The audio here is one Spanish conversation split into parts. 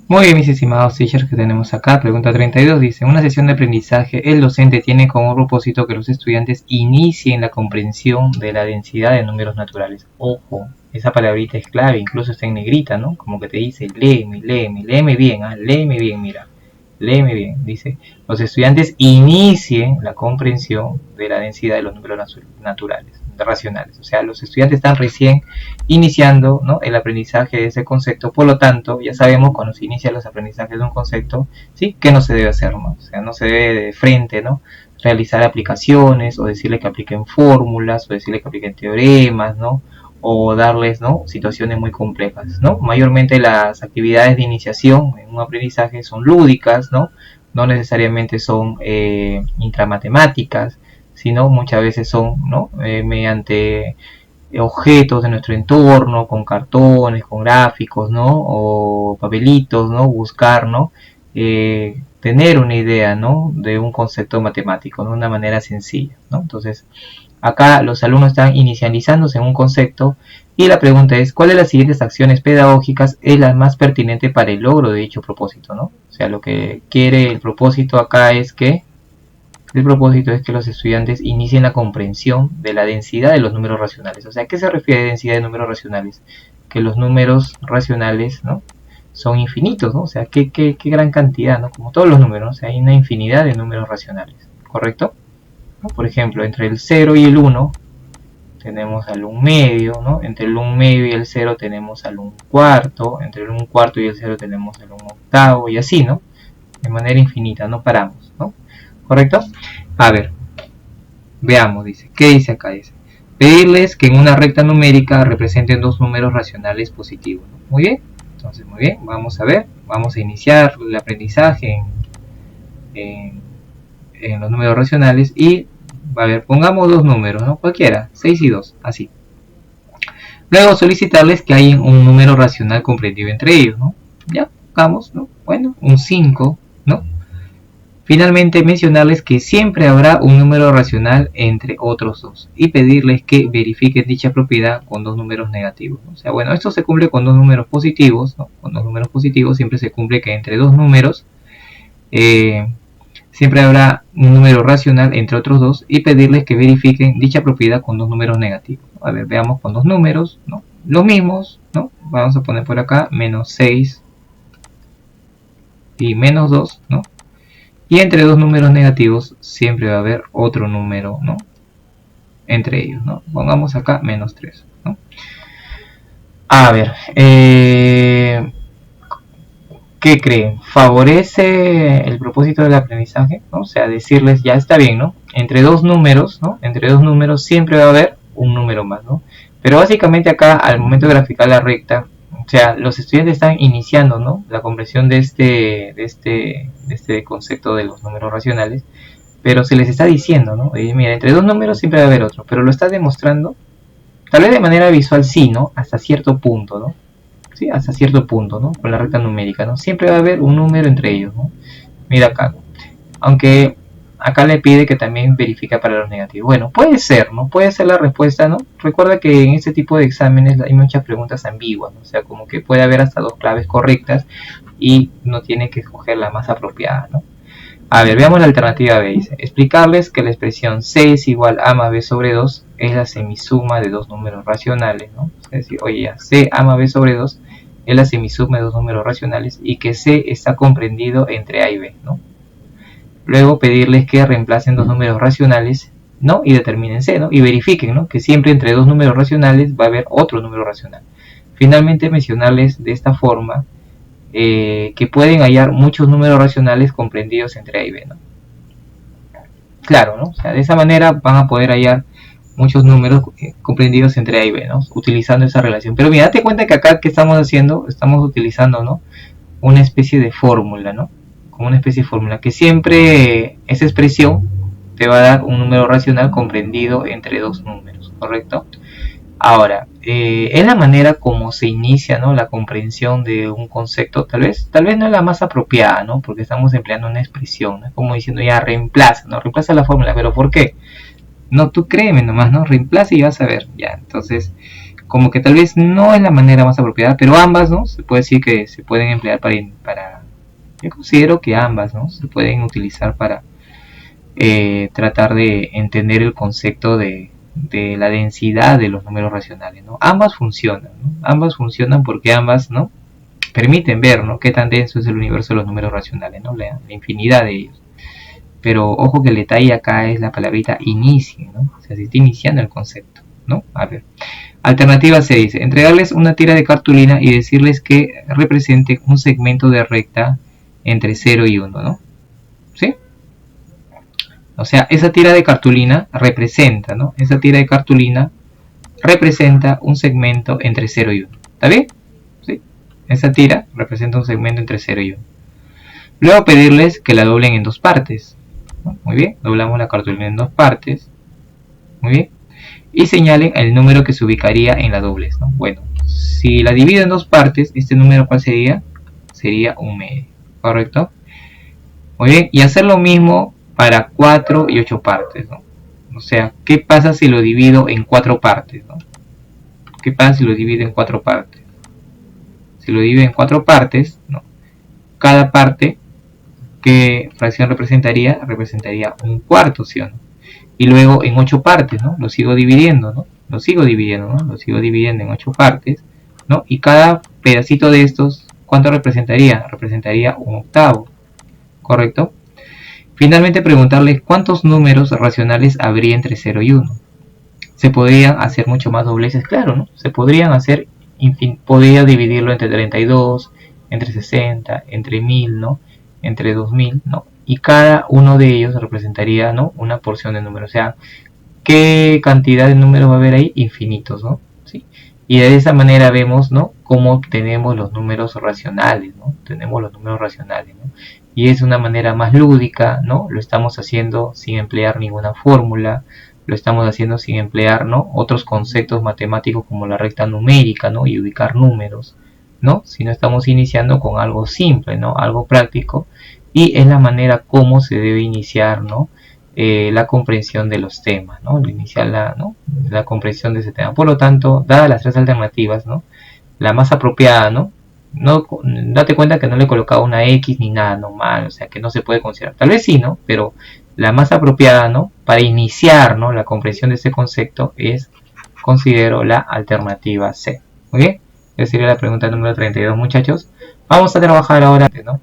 Muy bien, mis estimados teachers, que tenemos acá. Pregunta 32 dice: en una sesión de aprendizaje, el docente tiene como propósito que los estudiantes inicien la comprensión de la densidad de números naturales. Ojo, esa palabrita es clave, incluso está en negrita, ¿no? Como que te dice, léeme bien, léeme bien, mira. Léeme bien, dice, los estudiantes inicien la comprensión de la densidad de los números naturales, racionales. O sea, los estudiantes están recién iniciando, ¿no?, el aprendizaje de ese concepto. Por lo tanto, ya sabemos cuando se inicia los aprendizajes de un concepto, ¿sí?, qué no se debe hacer, ¿no? O sea, no se debe de frente, ¿no?, realizar aplicaciones o decirle que apliquen fórmulas o decirle que apliquen teoremas, ¿no?, o darles, ¿no?, situaciones muy complejas, ¿no? Mayormente las actividades de iniciación en un aprendizaje son lúdicas, ¿no? No necesariamente son intramatemáticas, sino muchas veces son, ¿no?, mediante objetos de nuestro entorno, con cartones, con gráficos, ¿no?, o papelitos, ¿no?, buscar, ¿no?, tener una idea, ¿no?, de un concepto matemático, de una manera sencilla, ¿no? Entonces, acá los alumnos están inicializándose en un concepto y la pregunta es, ¿cuál de las siguientes acciones pedagógicas es la más pertinente para el logro de dicho propósito, ¿no? O sea, lo que quiere el propósito acá es que los estudiantes inicien la comprensión de la densidad de los números racionales. O sea, ¿a qué se refiere densidad de números racionales? Que los números racionales, ¿no?, son infinitos, ¿no? O sea, qué gran cantidad, ¿no? Como todos los números, ¿no? O sea, hay una infinidad de números racionales, ¿correcto? ¿No? Por ejemplo, entre el 0 y el 1 tenemos al 1 medio, ¿no? Entre el 1 medio y el 0 tenemos al 1 cuarto, entre el 1 cuarto y el 0 tenemos al 1 octavo, y así, ¿no? De manera infinita, no paramos, ¿no? ¿Correcto? A ver, veamos, dice, ¿qué dice acá? Dice, pedirles que en una recta numérica representen dos números racionales positivos, ¿no? Muy bien, entonces muy bien, vamos a ver, vamos a iniciar el aprendizaje en los números racionales y, a ver, pongamos dos números, ¿no?, cualquiera, 6 y 2, así. Luego solicitarles que haya un número racional comprendido entre ellos, ¿no? Ya, pongamos, ¿no? Bueno, un 5, ¿no? Finalmente, mencionarles que siempre habrá un número racional entre otros dos y pedirles que verifiquen dicha propiedad con dos números negativos, ¿no? O sea, bueno, esto se cumple con dos números positivos, ¿no? Con dos números positivos siempre se cumple que entre dos números siempre habrá un número racional entre otros dos y pedirles que verifiquen dicha propiedad con dos números negativos. A ver, veamos con dos números, ¿no?, los mismos, ¿no? Vamos a poner por acá menos 6 y menos 2, ¿no? Y entre dos números negativos siempre va a haber otro número, ¿no?, entre ellos, ¿no? Pongamos acá menos 3, ¿no? A ver, ¿qué creen? ¿Favorece el propósito del aprendizaje, ¿no? O sea, decirles, ya está bien, ¿no? Entre dos números, ¿no? Entre dos números siempre va a haber un número más, ¿no? Pero básicamente acá, al momento de graficar la recta, o sea, los estudiantes están iniciando, ¿no?, la comprensión de este concepto de los números racionales, pero se les está diciendo, ¿no? Mira, entre dos números siempre va a haber otro, pero lo está demostrando, tal vez de manera visual sí, ¿no?, hasta cierto punto, ¿no? Sí, hasta cierto punto, ¿no?, con la recta numérica, ¿no? Siempre va a haber un número entre ellos, ¿no? Mira acá, aunque acá le pide que también verifique para los negativos. Bueno, puede ser, ¿no? Puede ser la respuesta, ¿no? Recuerda que en este tipo de exámenes hay muchas preguntas ambiguas, ¿no? O sea, como que puede haber hasta dos claves correctas y no tiene que escoger la más apropiada, ¿no? A ver, veamos la alternativa B. Dice, explicarles que la expresión C es igual a más B sobre 2 es la semisuma de dos números racionales, ¿no? Es decir, oye, ya, C a más B sobre 2 es la semisuma de dos números racionales y que C está comprendido entre A y B, ¿no? Luego pedirles que reemplacen dos números racionales, ¿no?, y determinen C, ¿no?, y verifiquen, ¿no?, que siempre entre dos números racionales va a haber otro número racional. Finalmente, mencionarles de esta forma que pueden hallar muchos números racionales comprendidos entre A y B, ¿no? Claro, ¿no? O sea, de esa manera van a poder hallar muchos números comprendidos entre A y B, ¿no?, utilizando esa relación. Pero mira, date cuenta que acá, ¿qué estamos haciendo? Estamos utilizando, ¿no?, una especie de fórmula, ¿no?, como una especie de fórmula, que siempre esa expresión te va a dar un número racional comprendido entre dos números, ¿correcto? Ahora, es la manera como se inicia, ¿no?, la comprensión de un concepto. Tal vez no es la más apropiada, ¿no?, porque estamos empleando una expresión, ¿no?, como diciendo, ya, reemplaza, ¿no?, reemplaza la fórmula. ¿Pero por qué? No, tú créeme nomás, ¿no?, reemplaza y vas a ver, ya. Entonces, como que tal vez no es la manera más apropiada, pero ambas, ¿no? Se puede decir que se pueden emplear para yo considero que ambas, ¿no? Se pueden utilizar para tratar de entender el concepto de la densidad de los números racionales, ¿no? Ambas funcionan, ¿no? Ambas funcionan porque ambas, ¿no? Permiten ver, ¿no? Qué tan denso es el universo de los números racionales, ¿no? La infinidad de ellos. Pero ojo que el detalle acá es la palabrita inicie, ¿no? O sea, se está iniciando el concepto, ¿no? A ver. Alternativa C dice, entregarles una tira de cartulina y decirles que represente un segmento de recta entre 0 y 1, ¿no? ¿Sí? O sea, esa tira de cartulina representa, ¿no? Esa tira de cartulina representa un segmento entre 0 y 1. ¿Está bien? ¿Sí? Esa tira representa un segmento entre 0 y 1. Luego pedirles que la doblen en dos partes. ¿No? Muy bien, doblamos la cartulina en dos partes. Muy bien. Y señalen el número que se ubicaría en la doblez, ¿no? Bueno, si la divido en dos partes, ¿este número cuál sería? Sería un medio, ¿correcto? Muy bien, y hacer lo mismo para 4 y 8 partes, ¿no? O sea, ¿qué pasa si lo divido en 4 partes, ¿no? ¿Qué pasa si lo divido en 4 partes? Si lo divido en 4 partes, ¿no? Cada parte, ¿qué fracción representaría? Representaría un cuarto, ¿sí o no? Y luego en 8 partes, ¿no? Lo sigo dividiendo, ¿no? Lo sigo dividiendo, ¿no? Lo sigo dividiendo en 8 partes, ¿no? Y cada pedacito de estos, ¿cuánto representaría? Representaría un octavo, ¿correcto? Finalmente preguntarles cuántos números racionales habría entre 0 y 1. Se podrían hacer mucho más dobleces, claro, ¿no? Se podrían hacer, podría dividirlo entre 32, entre 60, entre 1000, ¿no? Entre 2000, ¿no? Y cada uno de ellos representaría, ¿no? Una porción de números. O sea, ¿qué cantidad de números va a haber ahí? Infinitos, ¿no? ¿Sí? Y de esa manera vemos, ¿no? Cómo tenemos los números racionales, ¿no? Tenemos los números racionales, ¿no? Y es una manera más lúdica, ¿no? Lo estamos haciendo sin emplear ninguna fórmula, lo estamos haciendo sin emplear, ¿no? Otros conceptos matemáticos como la recta numérica, ¿no? Y ubicar números, ¿no? Sino estamos iniciando con algo simple, ¿no? Algo práctico, y es la manera como se debe iniciar, ¿no? La comprensión de los temas, ¿no? Iniciar la comprensión de ese tema. Por lo tanto, dadas las tres alternativas, ¿no? La más apropiada, ¿no? No, date cuenta que no le he colocado una X ni nada normal, o sea que no se puede considerar. Tal vez sí, ¿no? Pero la más apropiada, ¿no? Para iniciar, ¿no? La comprensión de este concepto es, considero, la alternativa C. ¿Muy bien? Esa sería la pregunta número 32, muchachos. Vamos a trabajar ahora, ¿no?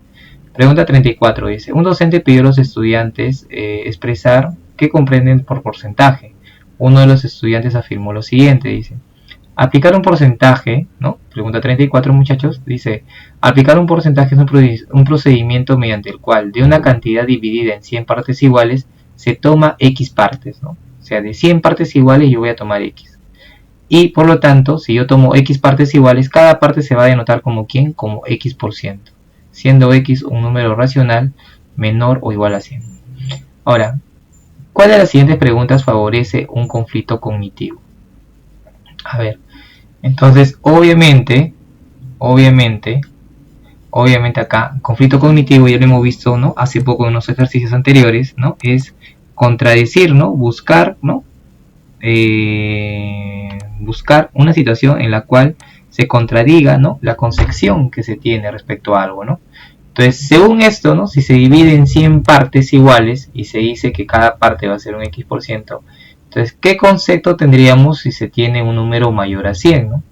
Pregunta 34 dice, un docente pidió a los estudiantes expresar qué comprenden por porcentaje. Uno de los estudiantes afirmó lo siguiente, dice, aplicar un porcentaje, ¿no? Pregunta 34, muchachos, dice, aplicar un porcentaje es un procedimiento mediante el cual de una cantidad dividida en 100 partes iguales se toma X partes, ¿no? O sea, de 100 partes iguales yo voy a tomar X. Y por lo tanto, si yo tomo X partes iguales, cada parte se va a denotar como ¿quién? Como X%, siendo X un número racional menor o igual a 100. Ahora, ¿cuál de las siguientes preguntas favorece un conflicto cognitivo? A ver, entonces obviamente acá, conflicto cognitivo ya lo hemos visto, ¿no? Hace poco en unos ejercicios anteriores, ¿no? Es contradecir, ¿no? Buscar, ¿no? Buscar una situación en la cual se contradiga, ¿no? La concepción que se tiene respecto a algo, ¿no? Entonces, según esto, ¿no? Si se divide en 100 partes iguales y se dice que cada parte va a ser un X%, entonces, ¿qué concepto tendríamos si se tiene un número mayor a 100, ¿no?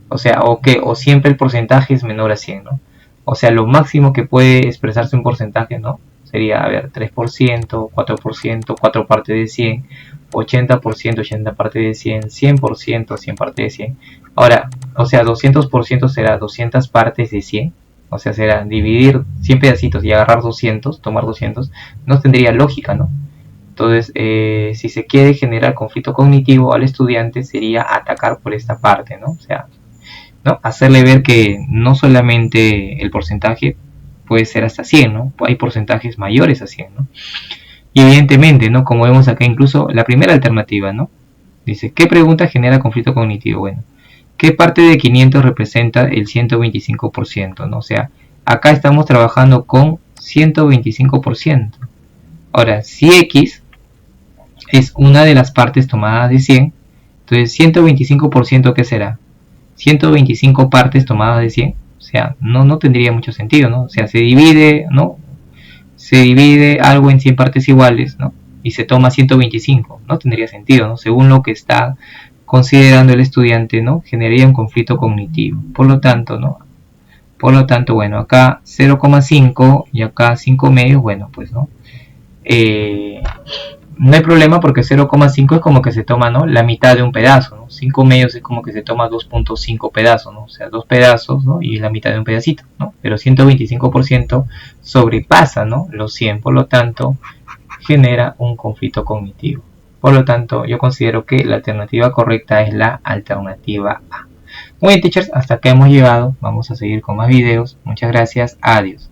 O sea, o siempre el porcentaje es menor a 100, ¿no? O sea, lo máximo que puede expresarse un porcentaje, ¿no? Sería, a ver, 3%, 4%, 4 partes de 100, 80%, 80 partes de 100, 100%, 100 partes de 100. Ahora, o sea, 200% será 200 partes de 100. O sea, será dividir 100 pedacitos y agarrar 200, tomar 200. No tendría lógica, ¿no? Entonces, si se quiere generar conflicto cognitivo al estudiante, sería atacar por esta parte, ¿no? O sea, ¿no? Hacerle ver que no solamente el porcentaje puede ser hasta 100, ¿no? Hay porcentajes mayores a 100, ¿no? Y evidentemente, ¿no? Como vemos acá incluso la primera alternativa, ¿no? Dice, ¿qué pregunta genera conflicto cognitivo? Bueno, ¿qué parte de 500 representa el 125%, ¿no? O sea, acá estamos trabajando con 125%. Ahora, si X es una de las partes tomadas de 100, Entonces 125%, ¿qué será? 125 partes tomadas de 100. O sea, no tendría mucho sentido, ¿no? O sea, se divide, ¿no? Se divide algo en 100 partes iguales, ¿no? Y se toma 125, no tendría sentido, ¿no? Según lo que está considerando el estudiante, ¿no? Generaría un conflicto cognitivo. Por lo tanto, ¿no? Por lo tanto, bueno, acá 0,5 y acá 5 medios, bueno, pues, ¿no? No hay problema porque 0,5 es como que se toma, ¿no? La mitad de un pedazo, ¿no? 5 medios es como que se toma 2.5 pedazos, ¿no? O sea, 2 pedazos, ¿no? Y la mitad de un pedacito, ¿no? Pero 125% sobrepasa, ¿no? Los 100, por lo tanto, genera un conflicto cognitivo. Por lo tanto, yo considero que la alternativa correcta es la alternativa A. Muy bien, teachers, hasta acá hemos llegado. Vamos a seguir con más videos. Muchas gracias. Adiós.